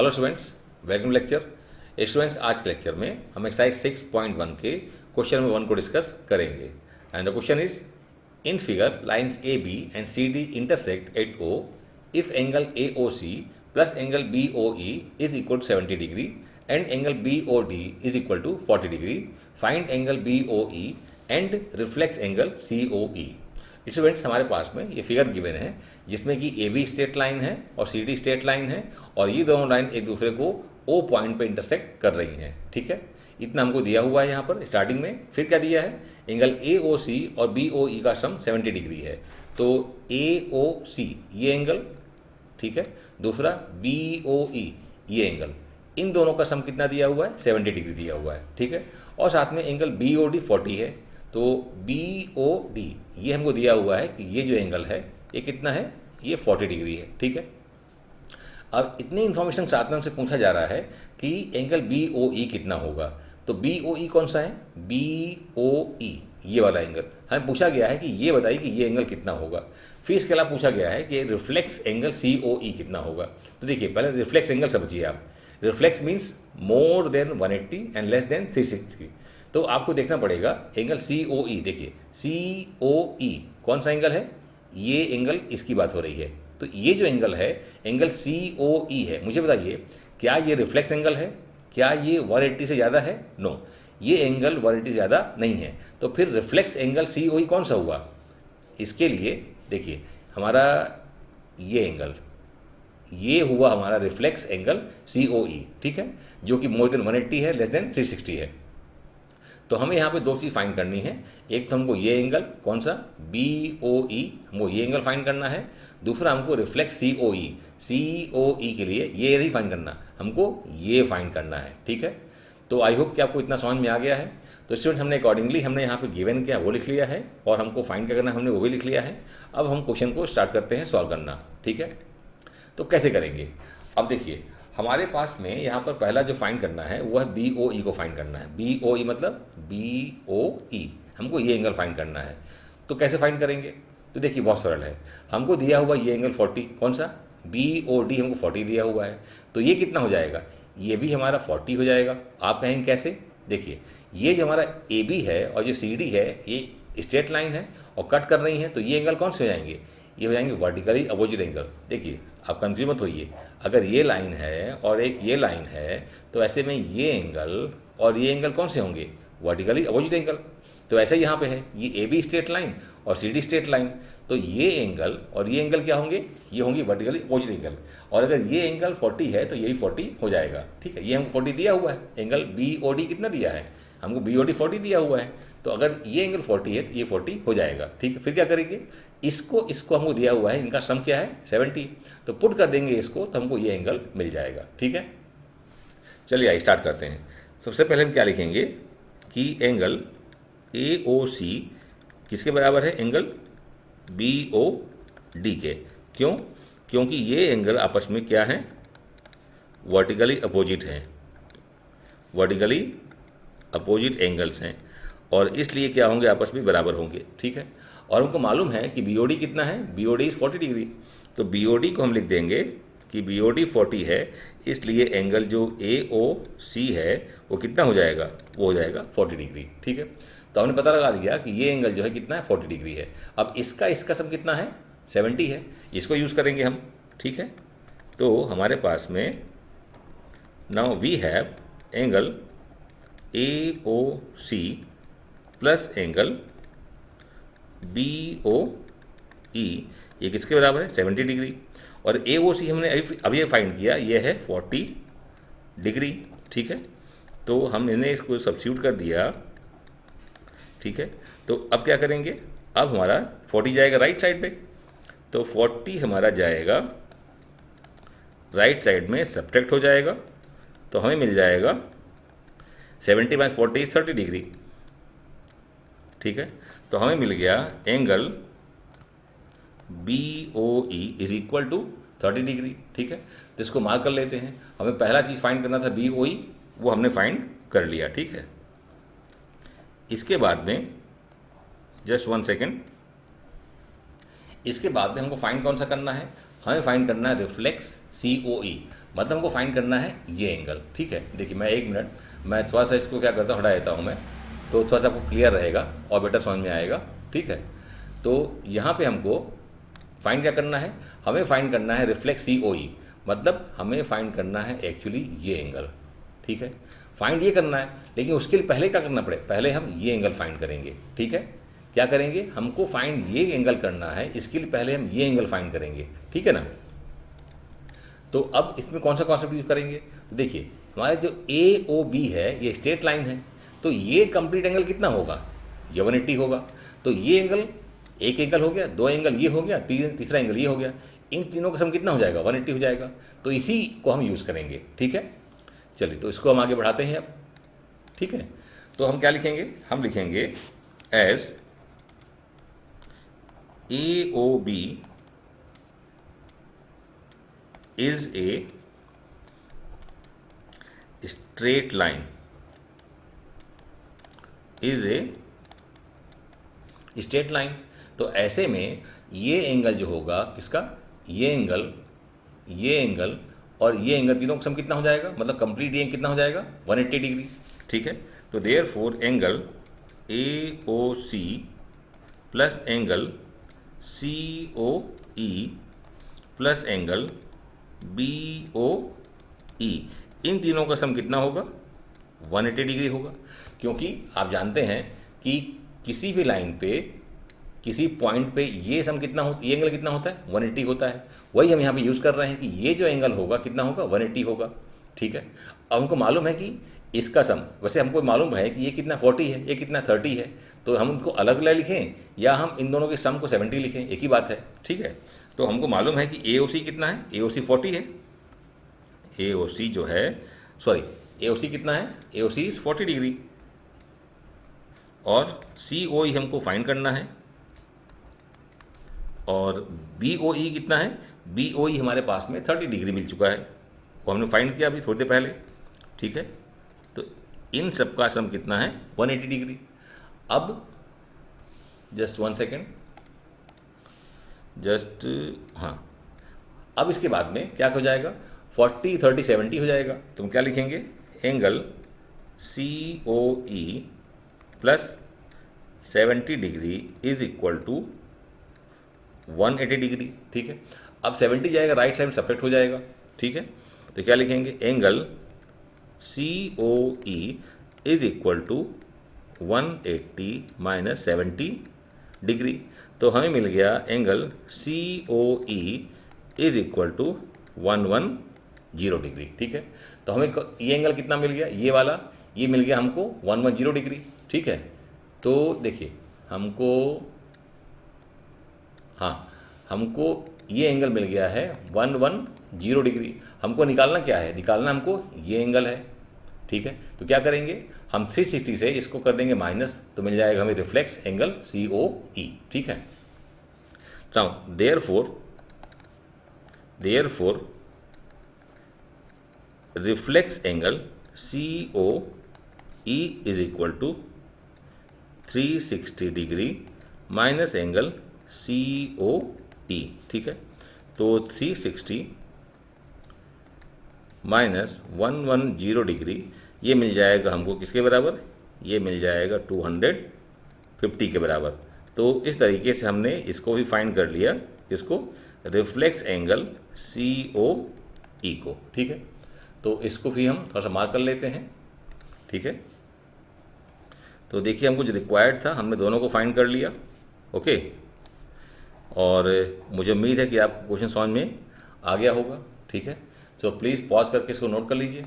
Hello students, welcome lecture. Students, आज के lecture में हम एक्सरसाइज 6.1 के क्वेश्चन नंबर 1 को डिस्कस करेंगे। And the question is, in figure lines A B and C D intersect at O if angle A O C plus angle B O E is equal to 70 degree and angle B O D is equal to 40 degree, find angle B O E and reflex angle C O E. Students, हमारे पास में ये figure given है जिसमें कि A be straight line है और C D straight line है और ये दोनों लाइन एक दूसरे को ओ पॉइंट पे इंटरसेक्ट कर रही हैं। ठीक है, इतना हमको दिया हुआ है यहाँ पर स्टार्टिंग में। फिर क्या दिया है, एंगल ए ओ सी और बी ओ ई का सम 70 डिग्री है। तो ए ओ सी ये एंगल, ठीक है, दूसरा बी ओ ई ये एंगल, इन दोनों का सम कितना दिया हुआ है, 70 डिग्री दिया हुआ है। ठीक है, और साथ में एंगल बी ओ डी 40 है। तो बी ओ डी ये हमको दिया हुआ है कि ये जो एंगल है ये कितना है, ये 40 डिग्री है। ठीक है, अब इतनी इन्फॉर्मेशन साथ में हमसे पूछा जा रहा है कि एंगल बी ओ ई कितना होगा। तो बी ओ ई कौन सा है, बी ओ ई ये वाला एंगल हमें पूछा गया है कि ये बताइए कि ये एंगल कितना होगा। फिर इसके अलावा पूछा गया है कि रिफ्लेक्स एंगल सी ओ ई कितना होगा। तो देखिए, पहले रिफ्लेक्स एंगल समझिए आप। Reflex means more than 180 and less than 360। तो आपको देखना पड़ेगा एंगल सी ओ ई। देखिए, सी ओ ई कौन सा एंगल है, ये एंगल इसकी बात हो रही है। तो ये जो एंगल है एंगल सी ओ ई है। मुझे बताइए, क्या ये रिफ्लेक्स एंगल है, क्या ये 180 से ज़्यादा है? नो, ये एंगल 180 से ज़्यादा नहीं है। तो फिर रिफ्लेक्स एंगल सी ओ ई कौन सा हुआ? इसके लिए देखिए, हमारा ये एंगल, ये हुआ हमारा रिफ्लेक्स एंगल सी ओ ई। ठीक है, जो कि मोर देन 180 है, लेस देन 360 है। तो हमें यहाँ पे दो चीज़ फाइंड करनी है। एक तो हमको ये एंगल कौन सा, बी ओ ई, हमको ये एंगल फाइंड करना है। दूसरा हमको रिफ्लेक्स सी ओ ई, सी ओ ई के लिए ये नहीं फाइंड करना, हमको ये फाइंड करना है। ठीक है, तो आई होप कि आपको इतना समझ में आ गया है। तो स्टूडेंट, हमने अकॉर्डिंगली हमने यहाँ पे गिवन क्या वो लिख लिया है और हमको फाइंड क्या करना हमने वो भी लिख लिया है। अब हम क्वेश्चन को स्टार्ट करते हैं सॉल्व करना। ठीक है, तो कैसे करेंगे? अब देखिए, हमारे पास में यहाँ पर पहला जो फाइंड करना है वो है बी ओ ई को फाइंड करना है। बी ओ ई मतलब बी ओ ई, हमको ये एंगल फाइंड करना है। तो कैसे फाइंड करेंगे? तो देखिए, बहुत सरल है। हमको दिया हुआ ये एंगल 40, कौन सा, बी ओ डी हमको 40 दिया हुआ है। तो ये कितना हो जाएगा, ये भी हमारा 40 हो जाएगा। आप कहेंगे कैसे? देखिए, ये जो हमारा ए बी है और जो सी डी है ये स्ट्रेट लाइन है और कट कर रही है। तो ये एंगल कौन से हो जाएंगे, ये हो जाएंगे वर्टिकली अपोजिट एंगल। देखिए, आप कंफ्यूज मत होइए, अगर ये लाइन है और एक ये लाइन है तो ऐसे में ये एंगल और ये एंगल कौन से होंगे, वर्टिकली अपोजिट एंगल। तो ऐसे ही यहाँ पे है, ये ए बी स्ट्रेट लाइन और सी डी स्ट्रेट लाइन। तो ये एंगल और ये एंगल क्या होंगे, ये होंगे वर्टिकली अपोजिट एंगल। और अगर ये एंगल 40 है तो यही 40 हो जाएगा। ठीक है, ये हमको 40 दिया हुआ है। एंगल बी ओ डी कितना दिया है, हमको बी ओ डी 40 दिया हुआ है। तो अगर ये एंगल 40 है तो ये 40 हो जाएगा। ठीक है, फिर क्या करेंगे, इसको हमको दिया हुआ है, इनका सम क्या है 70। तो पुट कर देंगे इसको तो हमको ये एंगल मिल जाएगा। ठीक है, चलिए आइए स्टार्ट करते हैं। सबसे पहले हम क्या लिखेंगे कि एंगल ए ओ सी किसके बराबर है, एंगल बी ओ डी के। क्यों? क्योंकि ये एंगल आपस में क्या है, वर्टिकली अपोजिट हैं, वर्टिकली अपोजिट एंगल्स हैं और इसलिए क्या होंगे, आपस में बराबर होंगे। ठीक है, और हमको मालूम है कि बी ओ डी कितना है, B O D is 40 degree. तो बी ओ डी को हम लिख देंगे कि बी ओ डी 40 है, इसलिए एंगल जो ए ओ सी है वो कितना हो जाएगा, वो हो जाएगा 40 डिग्री। ठीक है, तो हमने पता लगा लिया कि ये एंगल जो है कितना है, 40 डिग्री है। अब इसका सम कितना है, 70 है, इसको यूज़ करेंगे हम। ठीक है, तो हमारे पास में now we have angle A O C plus angle B O E, ये किसके बराबर है, 70 डिग्री। और ए ओ सी हमने अभी फाइंड किया, ये है 40 डिग्री। ठीक है, तो हमने इसको सब्स्टिट्यूट कर दिया। ठीक है, तो अब क्या करेंगे, अब हमारा 40 जाएगा राइट साइड पे, तो 40 हमारा जाएगा राइट साइड में, सब्ट्रैक्ट हो जाएगा। तो हमें मिल जाएगा 70 - 40 = 30 डिग्री। ठीक है, तो हमें मिल गया angle B O E is equal to 30 degree. ठीक है, तो इसको मार्क कर लेते हैं। हमें पहला चीज़ फाइंड करना था बी ओ ई, वो हमने फाइंड कर लिया। ठीक है, इसके बाद में जस्ट 1 सेकेंड, इसके बाद में हमको फाइंड कौन सा करना है, हमें फाइंड करना है रिफ्लेक्स COE, मतलब हमको फाइंड करना है ये एंगल। ठीक है, देखिए मैं 1 मिनट मैं थोड़ा सा इसको क्या करता हूँ, हटा देता हूँ मैं, तो थोड़ा सा आपको क्लियर रहेगा और बेटर समझ में आएगा। ठीक है, तो यहाँ पे हमको फाइंड क्या करना है, हमें फाइंड करना है रिफ्लेक्स COE, मतलब हमें फाइंड करना है एक्चुअली ये एंगल। ठीक है, फाइंड ये करना है, लेकिन उसके लिए पहले क्या करना पड़े, पहले हम ये एंगल फाइंड करेंगे। ठीक है, क्या करेंगे, हमको फाइंड ये एंगल करना है, इसके लिए पहले हम ये एंगल फाइंड करेंगे। ठीक है ना, तो अब इसमें कौन सा कॉन्सेप्ट यूज करेंगे, तो देखिए हमारे जो AOB है ये स्ट्रेट लाइन है, तो ये कंप्लीट एंगल कितना होगा, ये 180 होगा। तो ये एंगल, एक एंगल हो गया, दो एंगल ये हो गया, तीसरा एंगल ये हो गया, इन तीनों का सम कितना हो जाएगा, 180 हो जाएगा। तो इसी को हम यूज़ करेंगे। ठीक है, चलिए तो इसको हम आगे बढ़ाते हैं अब। ठीक है, तो हम क्या लिखेंगे, हम लिखेंगे as AOB is a straight line, is a straight line. तो ऐसे में ये एंगल जो होगा किसका, ये एंगल और ये एंगल तीनों का सम कितना हो जाएगा, मतलब कंप्लीट ये कितना हो जाएगा, 180 डिग्री। ठीक है, तो therefore angle AOC plus angle COE plus angle BOE, इन तीनों का सम कितना होगा, 180 डिग्री होगा। क्योंकि आप जानते हैं कि किसी भी लाइन पे, किसी पॉइंट पे ये सम कितना होता, ये एंगल कितना होता है, 180 होता है। वही हम यहाँ पे यूज़ कर रहे हैं कि ये जो एंगल होगा कितना होगा, 180 होगा। ठीक है, अब हमको मालूम है कि इसका सम, वैसे हमको मालूम है कि ये कितना 40 है, ये कितना 30 है, तो हम उनको अलग अलग लिखें या हम इन दोनों के सम को 70 लिखें, एक ही बात है। ठीक है, तो हमको मालूम है कि AOC कितना है, AOC 40 है, AOC जो है, सॉरी AOC कितना है, AOC इज 40 डिग्री, और COE हमको फाइंड करना है, और BOE कितना है, BOE हमारे पास में 30 डिग्री मिल चुका है, वो हमने फाइंड किया अभी थोड़ी देर पहले। ठीक है, तो इन सब का सम कितना है, 180 डिग्री। अब जस्ट 1 सेकेंड, जस्ट हाँ, अब इसके बाद में क्या हो जाएगा, 40 30 70 हो जाएगा। तो हम क्या लिखेंगे, angle COE plus 70 degree is equal to 180 degree. ठीक है, अब 70 जाएगा राइट साइड सब्ट्रैक्ट हो जाएगा। ठीक है, तो क्या लिखेंगे, angle COE is equal to 180 minus 70 degree. तो हमें मिल गया angle COE is equal to 110 degree. ठीक है, तो हमें ये एंगल कितना मिल गया, ये वाला, ये मिल गया हमको 110 डिग्री। ठीक है, तो देखिए हमको, हाँ हमको ये एंगल मिल गया है 110 डिग्री। हमको निकालना क्या है, निकालना हमको ये एंगल है। ठीक है, तो क्या करेंगे, हम 360 से इसको कर देंगे माइनस, तो मिल जाएगा हमें रिफ्लेक्स एंगल COE। ठीक है, now therefore reflex angle COE is equal to 360 degree minus angle COE। ठीक है, तो 360 माइनस 110 डिग्री, ये मिल जाएगा हमको किसके बराबर, ये मिल जाएगा 250 के बराबर। तो इस तरीके से हमने इसको भी फाइंड कर लिया, इसको रिफ्लेक्स एंगल COE को। ठीक है, तो इसको भी हम थोड़ा सा मार्क कर लेते हैं। ठीक है, तो देखिए हमको जो रिक्वायर्ड था हमने दोनों को फाइंड कर लिया। ओके, और मुझे उम्मीद है कि आपको क्वेश्चन समझ में आ गया होगा। ठीक है, सो प्लीज़ पॉज करके इसको नोट कर लीजिए।